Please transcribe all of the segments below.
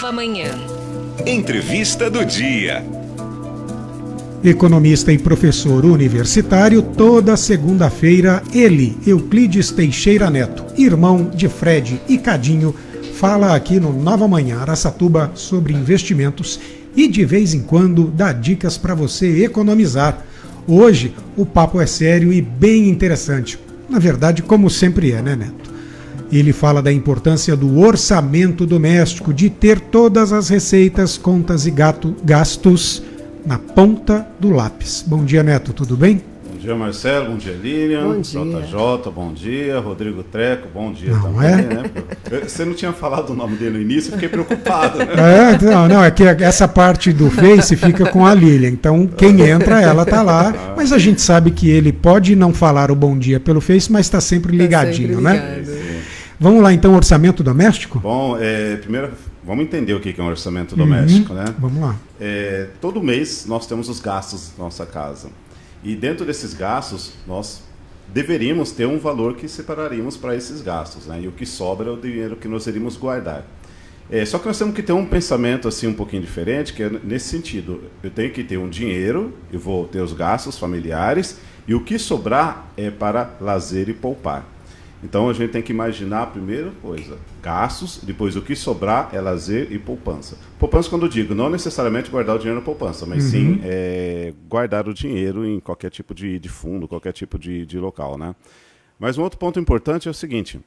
Nova Manhã. Entrevista do dia. Economista e professor universitário, toda segunda-feira, ele, Euclides Teixeira Neto, irmão de Fred e Cadinho, fala aqui no Nova Manhã Araçatuba sobre investimentos e de vez em quando dá dicas para você economizar. Hoje o papo é sério e bem interessante. Na verdade, como sempre é, né, Neto? Ele fala da importância do orçamento doméstico, de ter todas as receitas, contas e gastos na ponta do lápis. Bom dia, Neto, tudo bem? Bom dia, Marcelo, bom dia, Lilian, bom dia. JJ, bom dia, Rodrigo Treco, bom dia não também, é? Né? Você não tinha falado o nome dele no início, eu fiquei preocupado. Né? É que essa parte do Face fica com a Lilian, então quem entra, ela tá lá, mas a gente sabe que ele pode não falar o bom dia pelo Face, mas está sempre ligadinho, né? Vamos lá então, orçamento doméstico? Bom, primeiro vamos entender o que é um orçamento doméstico, né? Vamos lá. Todo mês nós temos os gastos da nossa casa. E dentro desses gastos, nós deveríamos ter um valor que separaríamos para esses gastos, né? E o que sobra é o dinheiro que nós iríamos guardar. Só que nós temos que ter um pensamento assim um pouquinho diferente, que é nesse sentido. Eu tenho que ter um dinheiro, eu vou ter os gastos familiares, e o que sobrar é para lazer e poupar. Então a gente tem que imaginar a primeira coisa, gastos, depois o que sobrar é lazer e poupança. Poupança, quando eu digo, não necessariamente guardar o dinheiro na poupança, mas sim guardar o dinheiro em qualquer tipo de fundo, qualquer tipo de local, né? Mas um outro ponto importante é o seguinte,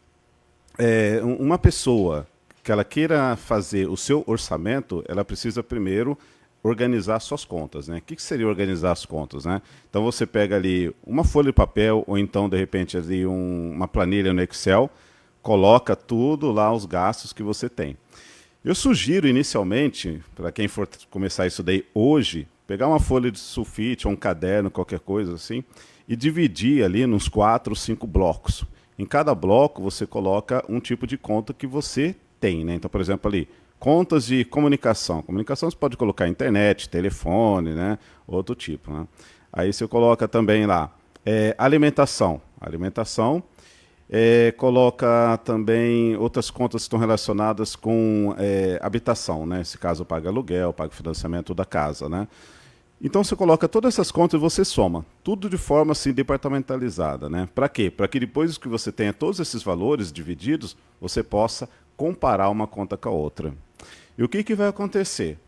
uma pessoa que ela queira fazer o seu orçamento, ela precisa primeiro organizar suas contas, né? O que seria organizar as contas, né? Então você pega ali uma folha de papel ou então de repente ali uma planilha no Excel, coloca tudo lá os gastos que você tem. Eu sugiro inicialmente, para quem for começar isso daí hoje, pegar uma folha de sulfite ou um caderno, qualquer coisa assim, e dividir ali nos 4 ou 5 blocos. Em cada bloco você coloca um tipo de conta que você tem, né? Então, por exemplo, ali contas de comunicação. Comunicação você pode colocar internet, telefone, né? Outro tipo, né? Aí você coloca também lá alimentação. Alimentação. Coloca também outras contas que estão relacionadas com habitação, né? Nesse caso, paga aluguel, paga financiamento da casa, né? Então você coloca todas essas contas e você soma. Tudo de forma assim departamentalizada, né? Para quê? Para que depois que você tenha todos esses valores divididos, você possa comparar uma conta com a outra. E o que vai acontecer?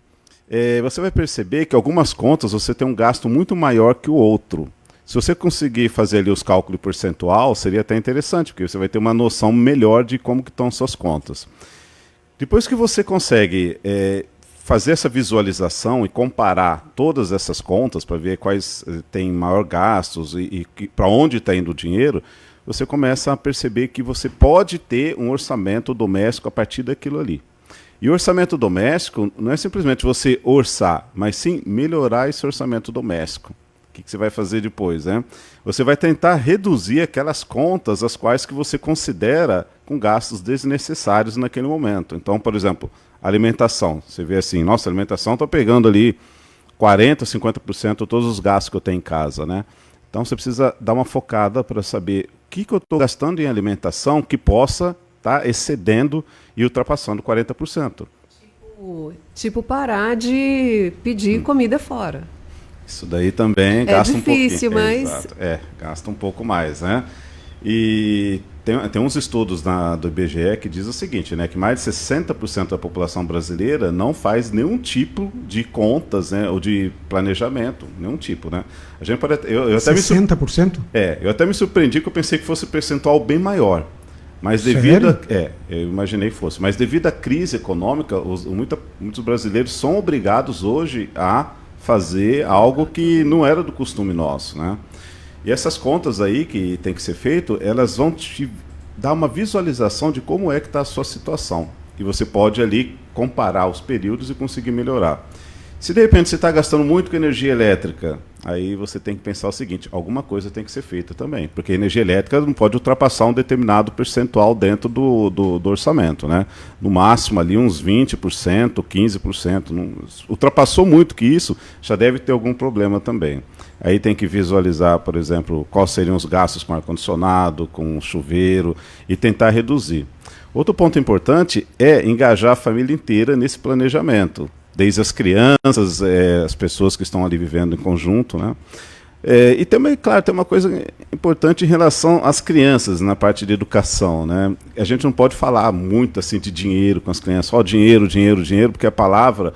Você vai perceber que algumas contas você tem um gasto muito maior que o outro. Se você conseguir fazer ali os cálculos percentual, seria até interessante, porque você vai ter uma noção melhor de como que estão suas contas. Depois que você consegue fazer essa visualização e comparar todas essas contas para ver quais têm maior gastos e para onde está indo o dinheiro, você começa a perceber que você pode ter um orçamento doméstico a partir daquilo ali. E o orçamento doméstico não é simplesmente você orçar, mas sim melhorar esse orçamento doméstico. O que você vai fazer depois, né? Você vai tentar reduzir aquelas contas as quais que você considera com gastos desnecessários naquele momento. Então, por exemplo, alimentação. Você vê assim, nossa, alimentação está pegando ali 40%, 50% de todos os gastos que eu tenho em casa, né? Então você precisa dar uma focada para saber o que eu estou gastando em alimentação que possa estar excedendo e ultrapassando 40%. Tipo parar de pedir comida fora. Isso daí também gasta difícil, um pouquinho. Mas... Exato. Gasta um pouco mais, né? E tem uns estudos do IBGE que diz o seguinte, né, que mais de 60% da população brasileira não faz nenhum tipo de contas, né, ou de planejamento, nenhum tipo, né? A gente pode, eu até 60%? Eu até me surpreendi que eu pensei que fosse percentual bem maior. Mas eu imaginei que fosse. Mas devido à crise econômica, muitos brasileiros são obrigados hoje a fazer algo que não era do costume nosso, né? E essas contas aí que tem que ser feito, elas vão te dar uma visualização de como é que está a sua situação. E você pode ali comparar os períodos e conseguir melhorar. Se de repente você está gastando muito com energia elétrica, aí você tem que pensar o seguinte, alguma coisa tem que ser feita também, porque a energia elétrica não pode ultrapassar um determinado percentual dentro do orçamento, né? No máximo ali uns 20%, 15%. Não, ultrapassou muito que isso, já deve ter algum problema também. Aí tem que visualizar, por exemplo, quais seriam os gastos com ar-condicionado, com chuveiro, e tentar reduzir. Outro ponto importante é engajar a família inteira nesse planejamento, desde as crianças, as pessoas que estão ali vivendo em conjunto, né? E também, claro, tem uma coisa importante em relação às crianças, na parte de educação, né? A gente não pode falar muito assim de dinheiro com as crianças, só dinheiro, dinheiro, dinheiro, porque a palavra,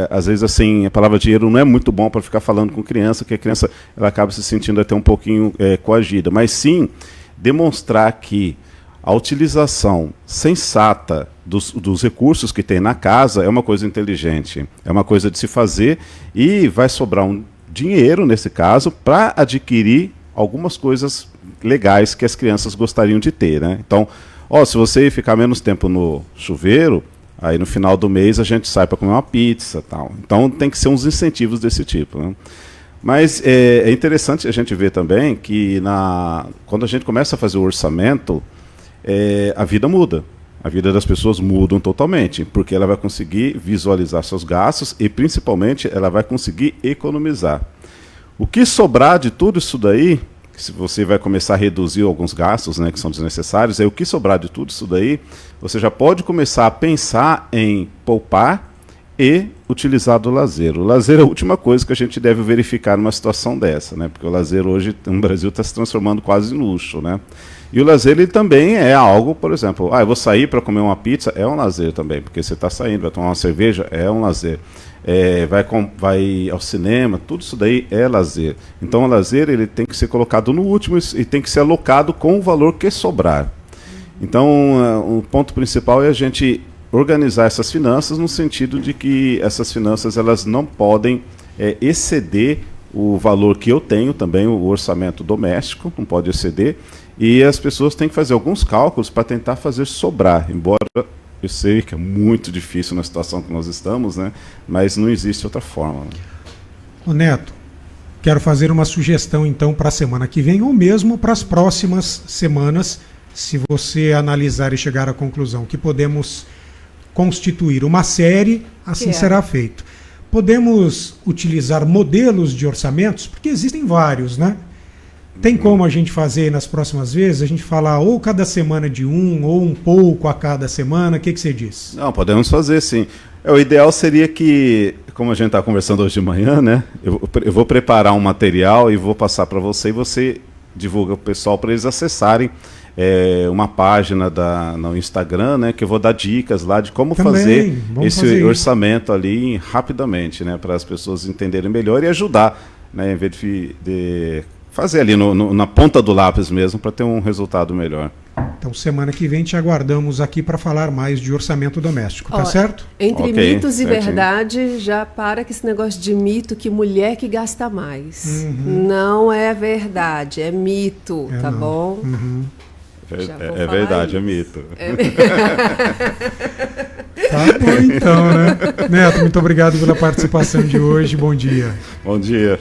às vezes assim, a palavra dinheiro não é muito bom para ficar falando com criança, que a criança ela acaba se sentindo até um pouquinho coagida, mas sim demonstrar que a utilização sensata dos recursos que tem na casa é uma coisa inteligente, é uma coisa de se fazer e vai sobrar um dinheiro, nesse caso, para adquirir algumas coisas legais que as crianças gostariam de ter, né? Então, se você ficar menos tempo no chuveiro, aí no final do mês a gente sai para comer uma pizza, tal. Então tem que ser uns incentivos desse tipo, né? Mas é interessante a gente ver também que quando a gente começa a fazer o orçamento, a vida muda. A vida das pessoas muda totalmente, porque ela vai conseguir visualizar seus gastos e, principalmente, ela vai conseguir economizar. O que sobrar de tudo isso daí, se você vai começar a reduzir alguns gastos, né, que são desnecessários, o que sobrar de tudo isso daí, você já pode começar a pensar em poupar e utilizar do lazer. O lazer é a última coisa que a gente deve verificar numa situação dessa, né? Porque o lazer hoje no Brasil está se transformando quase em luxo, né? E o lazer ele também é algo, por exemplo, eu vou sair para comer uma pizza, é um lazer também, porque você está saindo, vai tomar uma cerveja, é um lazer. Vai ao cinema, tudo isso daí é lazer. Então o lazer ele tem que ser colocado no último e tem que ser alocado com o valor que sobrar. Então o ponto principal é a gente organizar essas finanças no sentido de que essas finanças elas não podem exceder o valor que eu tenho também, o orçamento doméstico, não pode exceder, e as pessoas têm que fazer alguns cálculos para tentar fazer sobrar, embora eu sei que é muito difícil na situação que nós estamos, né? Mas não existe outra forma. Né? Ô Neto, quero fazer uma sugestão então para a semana que vem, ou mesmo para as próximas semanas, se você analisar e chegar à conclusão que podemos constituir uma série, assim será feito. Podemos utilizar modelos de orçamentos, porque existem vários, né? Tem como a gente fazer nas próximas vezes, a gente falar ou cada semana de ou um pouco a cada semana, o que você diz? Não, podemos fazer sim. O ideal seria que, como a gente está conversando hoje de manhã, né? Eu vou preparar um material e vou passar para você e você divulga para o pessoal para eles acessarem uma página no Instagram, né, que eu vou dar dicas lá de como fazer esse orçamento ali rapidamente, né, para as pessoas entenderem melhor e ajudar, né, em vez de fazer ali na ponta do lápis mesmo para ter um resultado melhor. Então, semana que vem te aguardamos aqui para falar mais de orçamento doméstico, tá certo? Entre mitos e verdade, já para com esse negócio de mito que mulher que gasta mais. Não é verdade, é mito, tá bom? É verdade, é mito. Tá bom então, né? Neto, muito obrigado pela participação de hoje, bom dia. Bom dia.